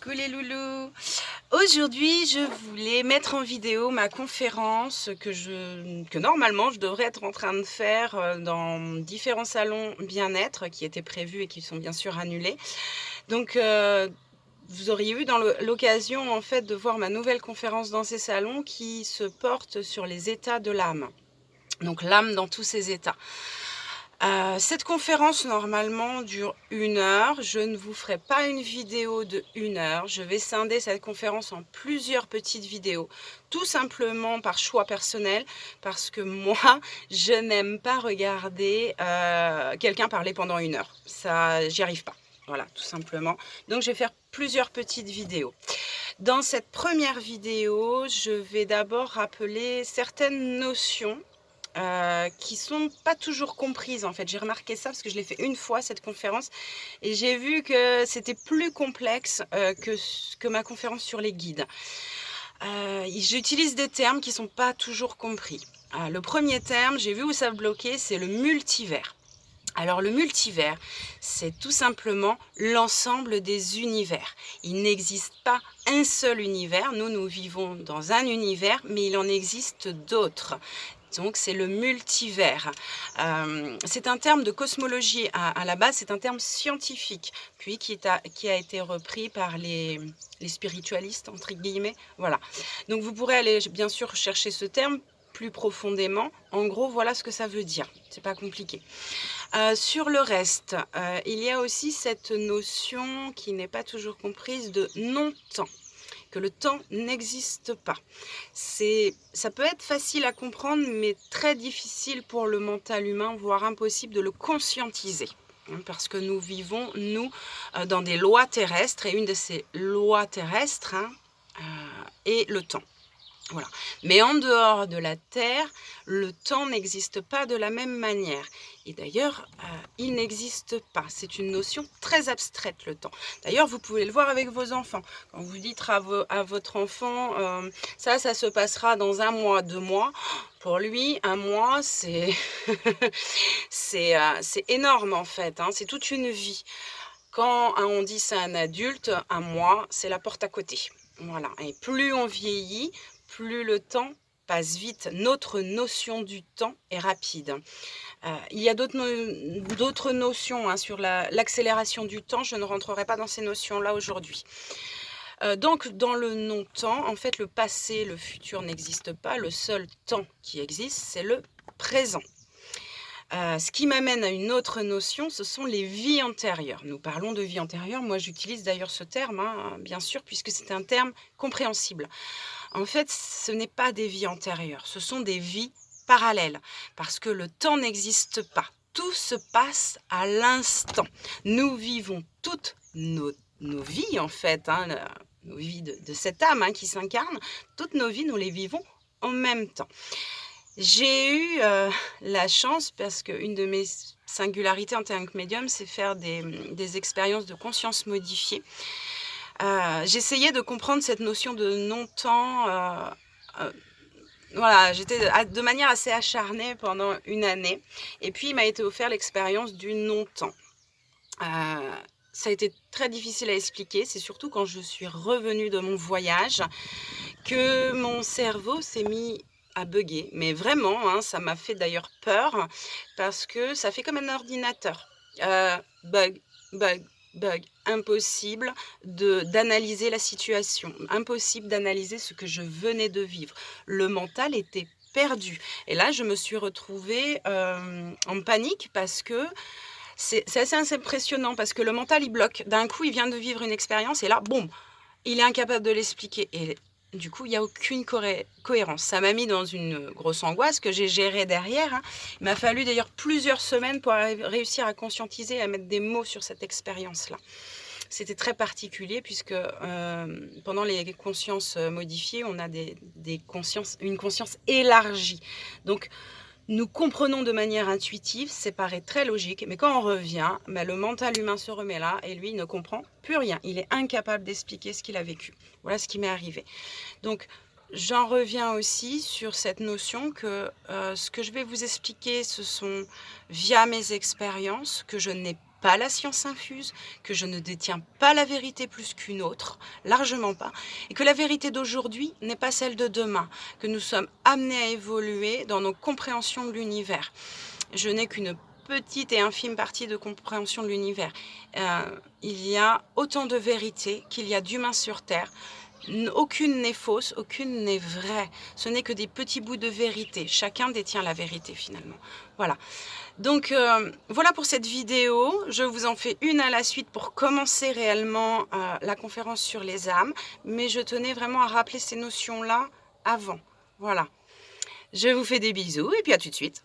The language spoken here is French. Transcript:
Coucou les loulous. Aujourd'hui, je voulais mettre en vidéo ma conférence que normalement je devrais être en train de faire dans différents salons bien-être qui étaient prévus et qui sont bien sûr annulés. Donc vous auriez eu l'occasion en fait de voir ma nouvelle conférence dans ces salons qui se porte sur les états de l'âme. Donc l'âme dans tous ses états. Cette conférence normalement dure 1 heure. Je ne vous ferai pas une vidéo de 1 heure. Je vais scinder cette conférence en plusieurs petites vidéos, tout simplement par choix personnel, parce que moi, je n'aime pas regarder quelqu'un parler pendant 1 heure. Ça, j'y arrive pas. Voilà, tout simplement. Donc, je vais faire plusieurs petites vidéos. Dans cette première vidéo, je vais d'abord rappeler certaines notions qui sont pas toujours comprises en fait. J'ai remarqué ça parce que je l'ai fait une fois cette conférence et j'ai vu que c'était plus complexe que ma conférence sur les guides. J'utilise des termes qui sont pas toujours compris. Le premier terme, j'ai vu où ça bloquait, c'est le multivers. Alors le multivers, c'est tout simplement l'ensemble des univers. Il n'existe pas un seul univers. Nous vivons dans un univers, mais il en existe d'autres. Donc c'est le multivers. C'est un terme de cosmologie à la base, c'est un terme scientifique, puis qui a été repris par les spiritualistes, entre guillemets. Voilà. Donc vous pourrez aller bien sûr chercher ce terme plus profondément. En gros, voilà ce que ça veut dire. C'est pas compliqué. Sur le reste, il y a aussi cette notion qui n'est pas toujours comprise de non-temps, que le temps n'existe pas. Ça peut être facile à comprendre, mais très difficile pour le mental humain, voire impossible de le conscientiser. Parce que nous vivons, dans des lois terrestres, et une de ces lois terrestres est le temps. Voilà. Mais en dehors de la Terre, le temps n'existe pas de la même manière. Et d'ailleurs, il n'existe pas. C'est une notion très abstraite, le temps. D'ailleurs, vous pouvez le voir avec vos enfants. Quand vous dites à votre enfant, ça se passera dans 1 mois, 2 mois. Pour lui, 1 mois, c'est c'est énorme en fait. C'est toute une vie. Quand on dit ça à un adulte, 1 mois, c'est la porte à côté. Voilà. Et plus on vieillit, plus le temps passe vite. Notre notion du temps est rapide. Il y a d'autres notions sur l'accélération du temps. Je ne rentrerai pas dans ces notions-là aujourd'hui. Donc, dans le non-temps, en fait, le passé, le futur n'existe pas. Le seul temps qui existe, c'est le présent. Ce qui m'amène à une autre notion, ce sont les vies antérieures. Nous parlons de vie antérieure. Moi, j'utilise d'ailleurs ce terme, bien sûr, puisque c'est un terme compréhensible. En fait, ce n'est pas des vies antérieures, ce sont des vies parallèles, parce que le temps n'existe pas. Tout se passe à l'instant. Nous vivons toutes nos vies, en fait, nos vies de cette âme qui s'incarne. Toutes nos vies, nous les vivons en même temps. J'ai eu la chance, parce qu'une de mes singularités en tant que médium, c'est faire des expériences de conscience modifiée. J'essayais de comprendre cette notion de non-temps. Voilà, j'étais de manière assez acharnée pendant 1 année. Et puis, il m'a été offert l'expérience du non-temps. Ça a été très difficile à expliquer. C'est surtout quand je suis revenue de mon voyage que mon cerveau s'est mis à bugger. Mais vraiment, ça m'a fait d'ailleurs peur parce que ça fait comme un ordinateur. Bug, bug, bug. Impossible d'analyser la situation. Impossible d'analyser ce que je venais de vivre. Le mental était perdu. Et là, je me suis retrouvée en panique parce que c'est assez impressionnant parce que le mental, il bloque. D'un coup, il vient de vivre une expérience et là, boum, il est incapable de l'expliquer. Et du coup, il n'y a aucune cohérence. Ça m'a mis dans une grosse angoisse que j'ai gérée derrière. Il m'a fallu d'ailleurs plusieurs semaines pour réussir à conscientiser, à mettre des mots sur cette expérience-là. C'était très particulier puisque pendant les consciences modifiées, on a une conscience élargie. Donc, nous comprenons de manière intuitive, ça paraît très logique, mais quand on revient, le mental humain se remet là et lui, il ne comprend plus rien. Il est incapable d'expliquer ce qu'il a vécu. Voilà ce qui m'est arrivé. Donc, j'en reviens aussi sur cette notion que ce que je vais vous expliquer, ce sont via mes expériences, que je n'ai pas la science infuse, que je ne détiens pas la vérité plus qu'une autre. largement pas, et que la vérité d'aujourd'hui n'est pas celle de demain, que nous sommes amenés à évoluer dans nos compréhensions de l'univers. Je n'ai qu'une petite et infime partie de compréhension de l'univers. Il y a autant de vérités qu'il y a d'humains sur Terre. Aucune n'est fausse, aucune n'est vraie. Ce n'est que des petits bouts de vérité. Chacun détient la vérité finalement. Voilà. Donc voilà pour cette vidéo. Je vous en fais une à la suite pour commencer réellement la conférence sur les âmes. Mais je tenais vraiment à rappeler ces notions-là avant. Voilà. Je vous fais des bisous et puis à tout de suite.